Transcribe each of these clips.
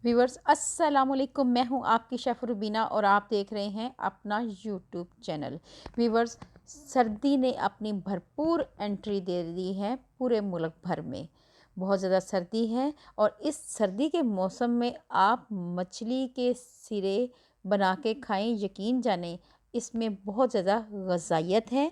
Viewers अस्सलाम वालेकुम। मैं हूं आपकी शेफ़ रुबीना और आप देख रहे हैं अपना यूट्यूब चैनल। व्यूवर्स, सर्दी ने अपनी भरपूर एंट्री दे दी है पूरे मुल्क भर में। बहुत ज़्यादा सर्दी है और इस सर्दी के मौसम में आप मछली के सिरे बना के खाएं, यकीन जाने इसमें बहुत ज़्यादा ग़ज़ाइयत है।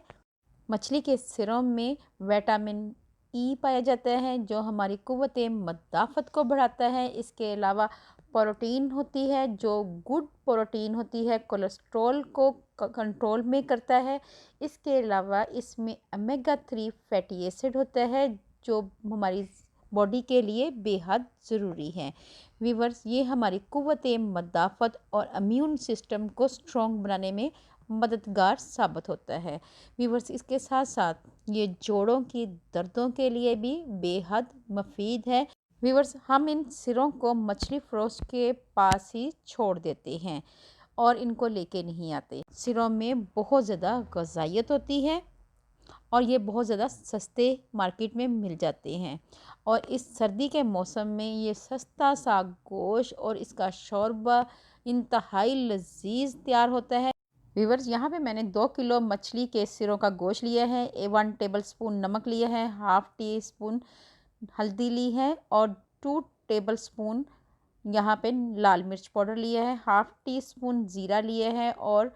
मछली के सिरों में विटामिन ई पाया जाता है जो हमारी क़ुव्वत मदाफ़त को बढ़ाता है। इसके अलावा प्रोटीन होती है जो गुड प्रोटीन होती है, कोलेस्ट्रॉल को कंट्रोल में करता है। इसके अलावा इसमें ओमेगा 3 फैटी एसिड होता है जो हमारी बॉडी के लिए बेहद ज़रूरी है। वीवर्स, ये हमारी क़ुव्वत मदाफ़त और इम्यून सिस्टम को स्ट्रॉन्ग बनाने में मददगार साबित होता है। व्यूवर्स, इसके साथ साथ ये जोड़ों की दर्दों के लिए भी बेहद मुफीद है। व्यूवर्स, हम इन सिरों को मछली फ़रोश के पास ही छोड़ देते हैं और इनको लेके नहीं आते। सिरों में बहुत ज़्यादा ग़ज़ाइयत होती है और ये बहुत ज़्यादा सस्ते मार्केट में मिल जाते हैं और इस सर्दी के मौसम में ये सस्ता सा गोश्त और इसका शोरबा इंतहाई लजीज तैयार होता है। व्यूवर्स, यहाँ पे मैंने 2 किलो मछली के सिरों का गोश्त लिया है, 1 टेबलस्पून नमक लिया है, हाफ़ टी स्पून हल्दी ली है और 2 टेबलस्पून यहाँ पे लाल मिर्च पाउडर लिया है, हाफ़ टी स्पून ज़ीरा लिया है और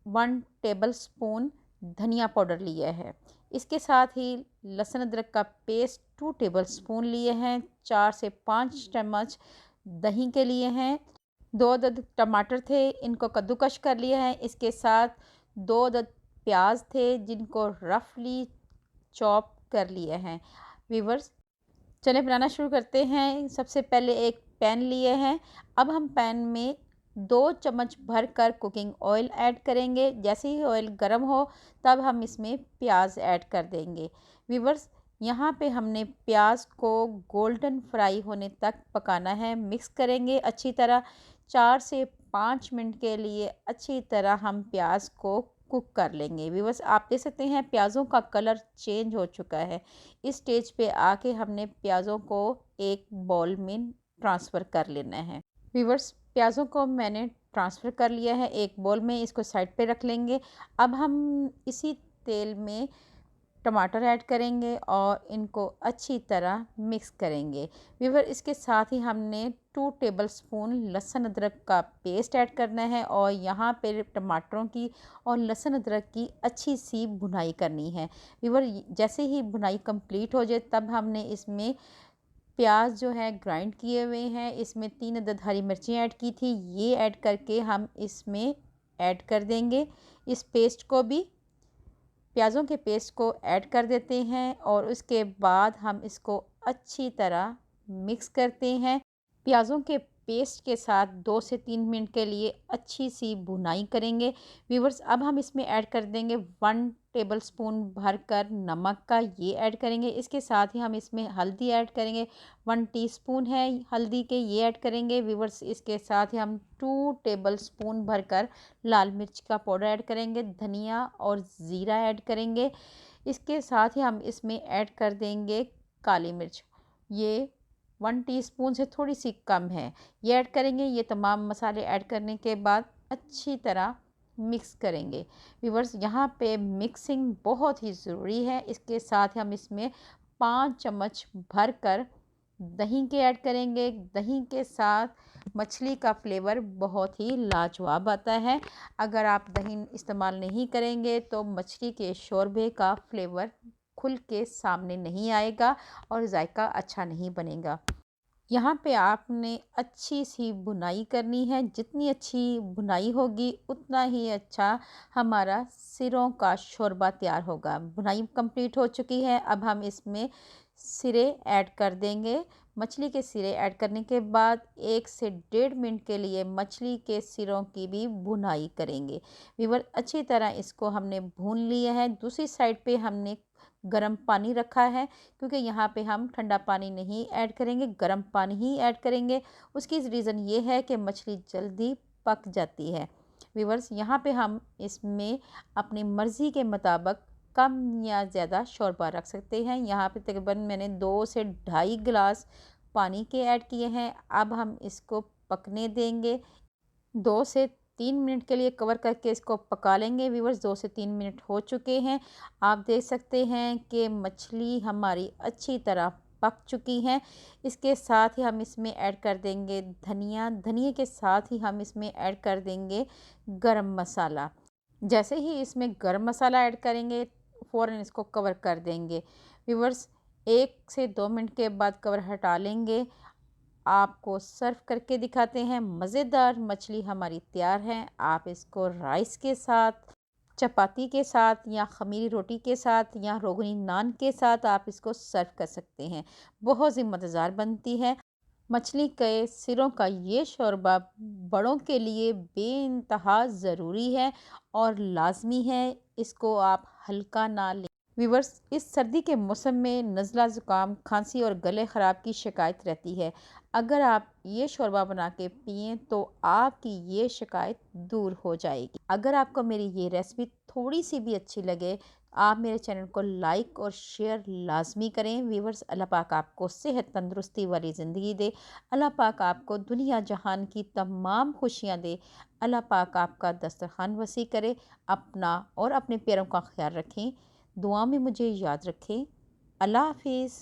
1 टेबलस्पून धनिया पाउडर लिया है। इसके साथ ही लहसुन अदरक का पेस्ट 2 टेबलस्पून लिए हैं, 4 से 5 चम्मच दही के लिए हैं, 2 अदद टमाटर थे, इनको कद्दूकश कर लिया है। इसके साथ 2 अदद प्याज थे जिनको रफली चॉप कर लिया है। व्यूवर्स, चलें बनाना शुरू करते हैं। सबसे पहले एक पैन लिए हैं। अब हम पैन में 2 चम्मच भर कर कुकिंग ऑयल ऐड करेंगे। जैसे ही ऑयल गर्म हो तब हम इसमें प्याज ऐड कर देंगे। व्यूवर्स, यहाँ पे हमने प्याज को गोल्डन फ्राई होने तक पकाना है। मिक्स करेंगे अच्छी तरह। 4 से 5 मिनट के लिए अच्छी तरह हम प्याज को कुक कर लेंगे। व्यूवर्स, आप देख सकते हैं प्याज़ों का कलर चेंज हो चुका है। इस स्टेज पे आके हमने प्याज़ों को एक बाउल में ट्रांसफ़र कर लेना है। व्यूवर्स, प्याज़ों को मैंने ट्रांसफ़र कर लिया है एक बाउल में, इसको साइड पे रख लेंगे। अब हम इसी तेल में टमाटर ऐड करेंगे और इनको अच्छी तरह मिक्स करेंगे। व्यूवर, इसके साथ ही हमने 2 टेबलस्पून लहसुन अदरक का पेस्ट ऐड करना है और यहाँ पे टमाटरों की और लहसुन अदरक की अच्छी सी भुनाई करनी है। व्यूवर, जैसे ही भुनाई कंप्लीट हो जाए तब हमने इसमें प्याज जो है ग्राइंड किए हुए हैं, इसमें 3 अदद हरी मिर्चें ऐड की थी, ये ऐड करके हम इसमें ऐड कर देंगे। इस पेस्ट को भी, प्याज़ों के पेस्ट को ऐड कर देते हैं और उसके बाद हम इसको अच्छी तरह मिक्स करते हैं। प्याज़ों के पेस्ट के साथ 2 से 3 मिनट के लिए अच्छी सी भुनाई करेंगे। व्यूवर्स, अब हम इसमें ऐड कर देंगे 1 टेबलस्पून भरकर नमक का, ये ऐड करेंगे। इसके साथ ही हम इसमें हल्दी ऐड करेंगे, 1 टीस्पून है हल्दी के, ये ऐड करेंगे। व्यूवर्स, इसके साथ ही हम 2 टेबलस्पून भरकर लाल मिर्च का पाउडर ऐड करेंगे, धनिया और ज़ीरा ऐड करेंगे। इसके साथ ही हम इसमें ऐड कर देंगे काली मिर्च, ये 1 टीस्पून से थोड़ी सी कम है, ये ऐड करेंगे। ये तमाम मसाले ऐड करने के बाद अच्छी तरह मिक्स करेंगे। व्यूवर्स, यहाँ पे मिक्सिंग बहुत ही ज़रूरी है। इसके साथ हम इसमें 5 चम्मच भर कर दही के ऐड करेंगे। दही के साथ मछली का फ्लेवर बहुत ही लाजवाब आता है। अगर आप दही इस्तेमाल नहीं करेंगे तो मछली के शोरबे का फ्लेवर खुल के सामने नहीं आएगा और जायका अच्छा नहीं बनेगा। यहाँ पे आपने अच्छी सी बुनाई करनी है। जितनी अच्छी बुनाई होगी उतना ही अच्छा हमारा सिरों का शोरबा तैयार होगा। बुनाई कंप्लीट हो चुकी है। अब हम इसमें सिरे ऐड कर देंगे। मछली के सिरे ऐड करने के बाद 1 से 1.5 मिनट के लिए मछली के सिरों की भी भुनाई करेंगे। व्यूअर, अच्छी तरह इसको हमने भून लिया है। दूसरी साइड पे हमने गर्म पानी रखा है क्योंकि यहाँ पे हम ठंडा पानी नहीं ऐड करेंगे, गर्म पानी ही ऐड करेंगे। उसकी रीज़न ये है कि मछली जल्दी पक जाती है। व्यूअर्स, यहाँ पे हम इसमें अपनी मर्ज़ी के मुताबिक कम या ज़्यादा शोरबा रख सकते हैं। यहाँ पे तकरीबन मैंने 2 से ढाई गिलास पानी के ऐड किए हैं। अब हम इसको पकने देंगे। 2 से 3 मिनट के लिए कवर करके इसको पका लेंगे। व्यूअर्स 2 से 3 मिनट हो चुके हैं। आप देख सकते हैं कि मछली हमारी अच्छी तरह पक चुकी हैं। इसके साथ ही हम इसमें ऐड कर देंगे धनिया। धनिया के साथ ही हम इसमें ऐड कर देंगे गरम मसाला। जैसे ही इसमें गरम मसाला ऐड करेंगे फ़ौरन इसको कवर कर देंगे। व्यूअर्स 1 से 2 मिनट के बाद कवर हटा लेंगे। आपको सर्व करके दिखाते हैं। मज़ेदार मछली हमारी तैयार है। आप इसको राइस के साथ, चपाती के साथ या ख़मीरी रोटी के साथ या रोगनी नान के साथ आप इसको सर्व कर सकते हैं। बहुत ही मज़ेदार बनती है। मछली के सिरों का ये शोरबा बड़ों के लिए बेइंतहा ज़रूरी है और लाजमी है। इसको आप हल्का ना लें। व्यूअर्स इस सर्दी के मौसम में नज़ला ज़ुकाम खांसी और गले ख़राब की शिकायत रहती है। अगर आप ये शोरबा बना के पिएँ तो आपकी ये शिकायत दूर हो जाएगी। अगर आपको मेरी ये रेसिपी थोड़ी सी भी अच्छी लगे आप मेरे चैनल को लाइक और शेयर लाजमी करें। व्यूअर्स अल्लाह पाक आपको सेहत तंदुरुस्ती वाली ज़िंदगी दे। अल्लाह पाक आपको दुनिया जहान की तमाम खुशियाँ दे। अल्लाह पाक आपका दस्तरखान वसी करे। अपना और अपने प्यारों का ख्याल रखें। दुआ में मुझे याद रखें। अल्लाह हाफिज़।